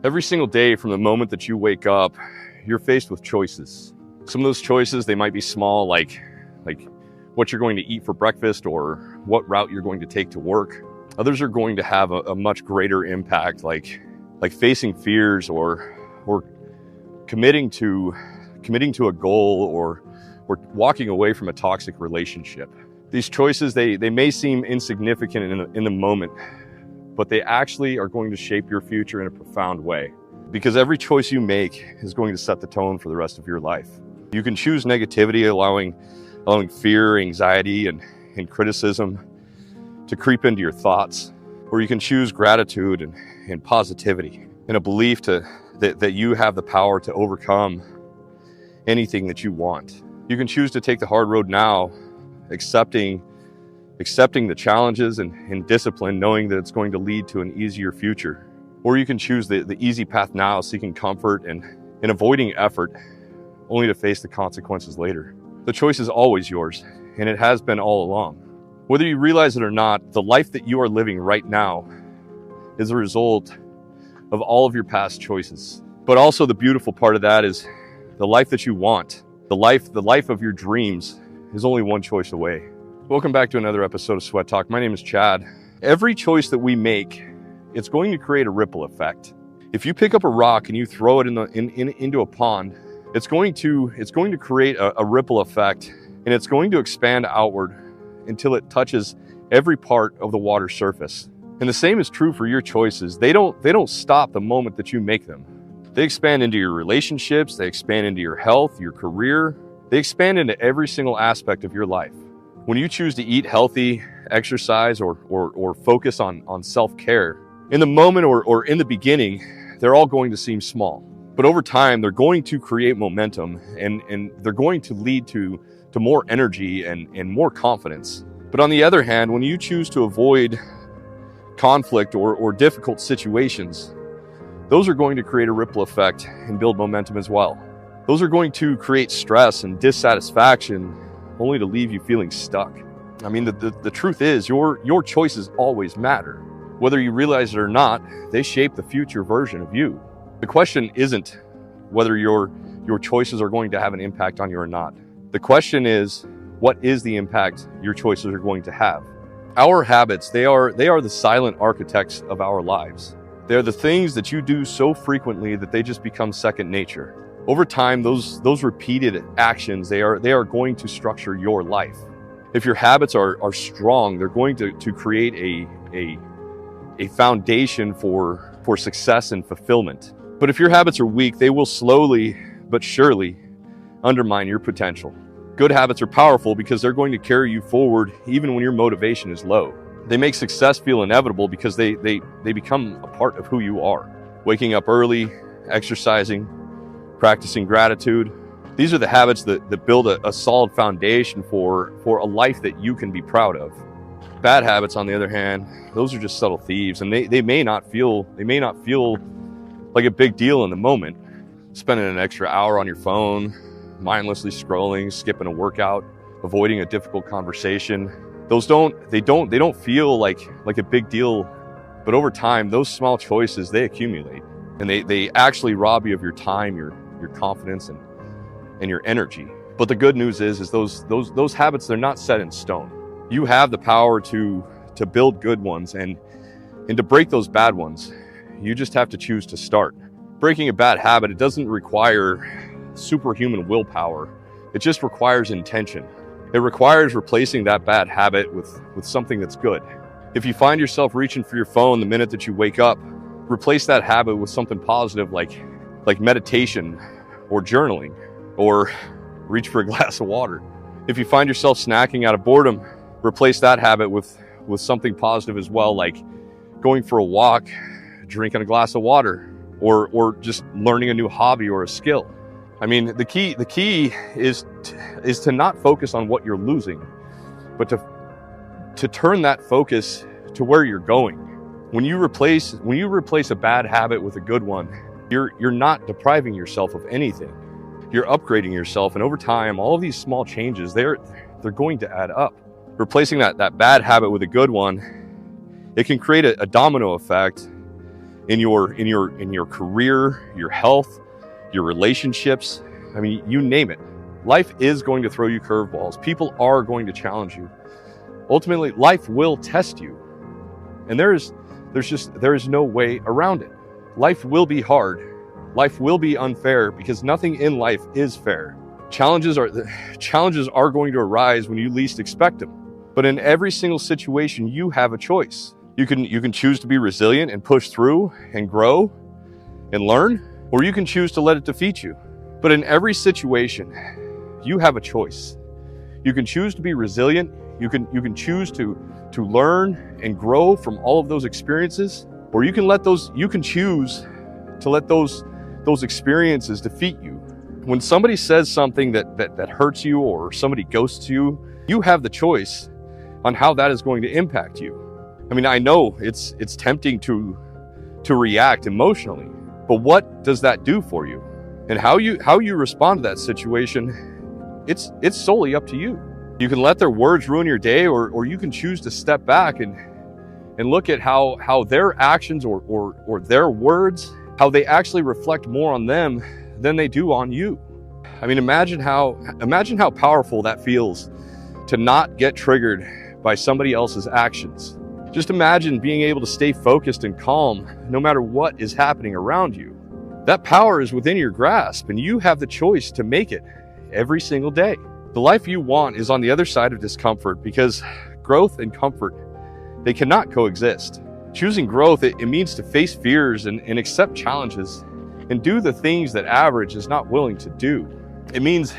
Every single day from the moment that you wake up, you're faced with choices. Some of those choices, they might be small, like what you're going to eat for breakfast or what route you're going to take to work. Others are going to have a much greater impact, like facing fears or committing to a goal or walking away from a toxic relationship. These choices, they may seem insignificant in the moment, but they actually are going to shape your future in a profound way, because every choice you make is going to set the tone for the rest of your life. You can choose negativity, allowing fear, anxiety, and criticism to creep into your thoughts, or you can choose gratitude and positivity and a belief that you have the power to overcome anything that you want. You can choose to take the hard road now, accepting the challenges and discipline, knowing that it's going to lead to an easier future. Or you can choose the easy path now, seeking comfort and avoiding effort, only to face the consequences later. The choice is always yours, and it has been all along. Whether you realize it or not, the life that you are living right now is a result of all of your past choices. But also the beautiful part of that is the life that you want, the life of your dreams, is only one choice away. Welcome back to another episode of Sweat Talk. My name is Chad. Every choice that we make, it's going to create a ripple effect. If you pick up a rock and you throw it into a pond, it's going to create a ripple effect, and it's going to expand outward until it touches every part of the water surface. And the same is true for your choices. They don't stop the moment that you make them. They expand into your relationships, they expand into your health, your career, they expand into every single aspect of your life. When you choose to eat healthy, exercise, or focus on self-care, in the moment or in the beginning, they're all going to seem small. But over time, they're going to create momentum and they're going to lead to more energy and more confidence. But on the other hand, when you choose to avoid conflict or difficult situations, those are going to create a ripple effect and build momentum as well. Those are going to create stress and dissatisfaction, only to leave you feeling stuck. I mean, the truth is your choices always matter. Whether you realize it or not, they shape the future version of you. The question isn't whether your choices are going to have an impact on you or not. The question is, what is the impact your choices are going to have? Our habits, they are the silent architects of our lives. They're the things that you do so frequently that they just become second nature. Over time, those repeated actions, they are going to structure your life. If your habits are strong, they're going to create a foundation for success and fulfillment. But if your habits are weak, they will slowly but surely undermine your potential. Good habits are powerful because they're going to carry you forward even when your motivation is low. They make success feel inevitable because they become a part of who you are. Waking up early, exercising, practicing gratitude. These are the habits that build a solid foundation for a life that you can be proud of. Bad habits, on the other hand, those are just subtle thieves, and they may not feel like a big deal in the moment. Spending an extra hour on your phone, mindlessly scrolling, skipping a workout, avoiding a difficult conversation. Those don't feel like a big deal, but over time, those small choices, they accumulate, and they actually rob you of your time, your confidence, and your energy. But the good news is those habits, they're not set in stone. You have the power to build good ones and to break those bad ones. You just have to choose to start. Breaking a bad habit, it doesn't require superhuman willpower. It just requires intention. It requires replacing that bad habit with something that's good. If you find yourself reaching for your phone the minute that you wake up, replace that habit with something positive like meditation or journaling, or reach for a glass of water. If you find yourself snacking out of boredom, replace that habit with something positive as well, like going for a walk, drinking a glass of water, or just learning a new hobby or a skill. I mean, the key is to not focus on what you're losing, but to turn that focus to where you're going. When you replace a bad habit with a good one, you're not depriving yourself of anything. You're upgrading yourself, and over time, all of these small changes, they're going to add up. Replacing that bad habit with a good one, it can create a domino effect, in your career, your health, your relationships. I mean, you name it. Life is going to throw you curveballs. People are going to challenge you. Ultimately, life will test you. And there is no way around it. Life will be hard. Life will be unfair because nothing in life is fair. Challenges are going to arise when you least expect them. But in every single situation, you have a choice. You can choose to be resilient and push through and grow and learn, or you can choose to let it defeat you. But in every situation, you have a choice. You can choose to be resilient. You can choose to learn and grow from all of those experiences, or you can choose to let those experiences defeat you. When somebody says something that hurts you or somebody ghosts you, you have the choice on how that is going to impact you. I mean, I know it's tempting to react emotionally, but what does that do for you? And how you respond to that situation, it's solely up to you. You can let their words ruin your day, or you can choose to step back and look at how their actions or their words, how they actually reflect more on them than they do on you. I mean, imagine how powerful that feels to not get triggered by somebody else's actions. Just imagine being able to stay focused and calm no matter what is happening around you. That power is within your grasp, and you have the choice to make it every single day. The life you want is on the other side of discomfort, because growth and comfort, they cannot coexist. Choosing growth, it means to face fears and accept challenges and do the things that average is not willing to do. It means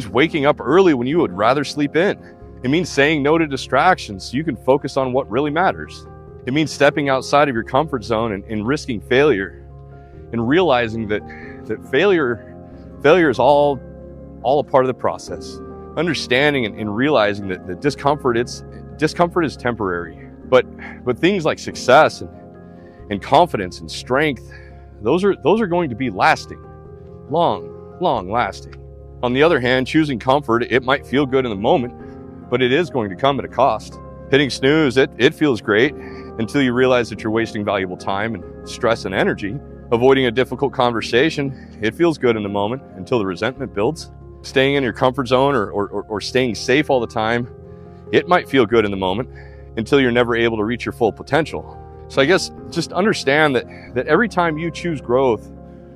waking up early when you would rather sleep in. It means saying no to distractions so you can focus on what really matters. It means stepping outside of your comfort zone and risking failure, and realizing that failure is all a part of the process. Understanding and realizing that discomfort is temporary, but things like success and confidence and strength, those are going to be lasting, long lasting. On the other hand, choosing comfort, it might feel good in the moment, but it is going to come at a cost. Hitting snooze, it feels great until you realize that you're wasting valuable time and stress and energy. Avoiding a difficult conversation, it feels good in the moment until the resentment builds. Staying in your comfort zone or staying safe all the time, it might feel good in the moment until you're never able to reach your full potential. So I guess just understand that every time you choose growth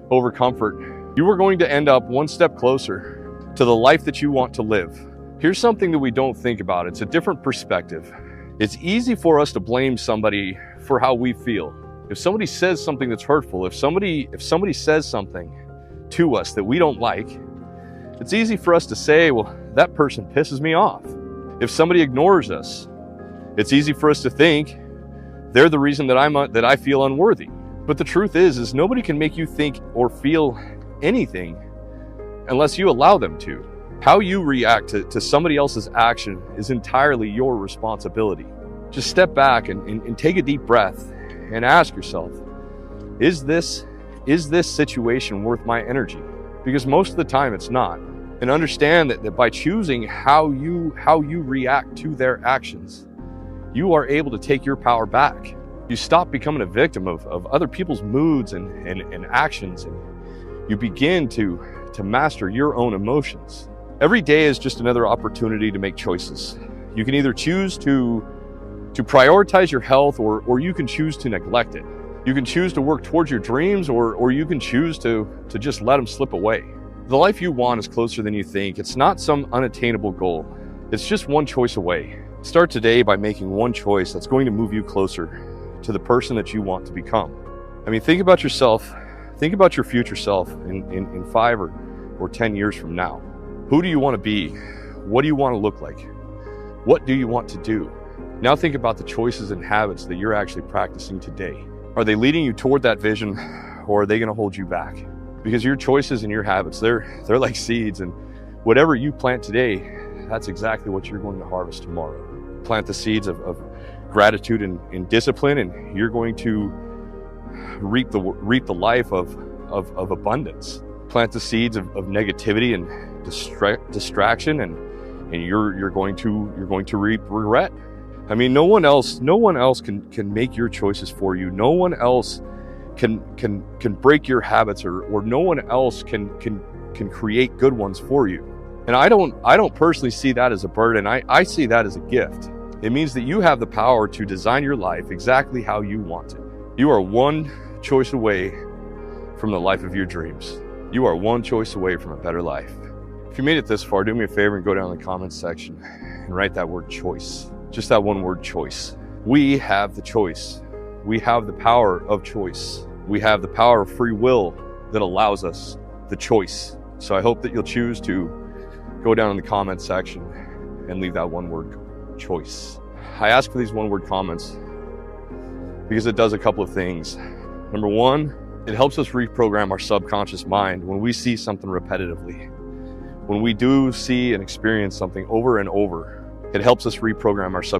over comfort, you are going to end up one step closer to the life that you want to live. Here's something that we don't think about. It's a different perspective. It's easy for us to blame somebody for how we feel. If somebody says something that's hurtful, if somebody says something to us that we don't like, it's easy for us to say, well, that person pisses me off. If somebody ignores us, it's easy for us to think they're the reason that I feel unworthy. But the truth is nobody can make you think or feel anything unless you allow them to. How you react to somebody else's action is entirely your responsibility. Just step back and take a deep breath and ask yourself, is this situation worth my energy? Because most of the time it's not. And understand that by choosing how you react to their actions, you are able to take your power back. You stop becoming a victim of other people's moods and actions, and you begin to master your own emotions. Every day is just another opportunity to make choices. You can either choose to prioritize your health, or you can choose to neglect it. You can choose to work towards your dreams, or you can choose to just let them slip away. The life you want is closer than you think. It's not some unattainable goal. It's just one choice away. Start today by making one choice that's going to move you closer to the person that you want to become. I mean, think about yourself. Think about your future self in 5 or 10 years from now. Who do you want to be? What do you want to look like? What do you want to do? Now think about the choices and habits that you're actually practicing today. Are they leading you toward that vision, or are they going to hold you back? Because your choices and your habits, they're like seeds, and whatever you plant today, that's exactly what you're going to harvest tomorrow. Plant the seeds of gratitude and discipline, and you're going to reap the life of abundance. Plant the seeds of negativity and distraction, and you're going to reap regret. I mean, no one else can make your choices for you. No one else can break your habits, or no one else can create good ones for you. And I don't personally see that as a burden. I see that as a gift. It means that you have the power to design your life exactly how you want it. You are one choice away from the life of your dreams. You are one choice away from a better life. If you made it this far, do me a favor and go down in the comments section and write that word choice. Just that one word, choice. We have the choice. We have the power of choice. We have the power of free will that allows us the choice. So I hope that you'll choose to go down in the comments section and leave that one word, choice. I ask for these one word comments because it does a couple of things. Number one, it helps us reprogram our subconscious mind when we see something repetitively. When we do see and experience something over and over, it helps us reprogram our subconscious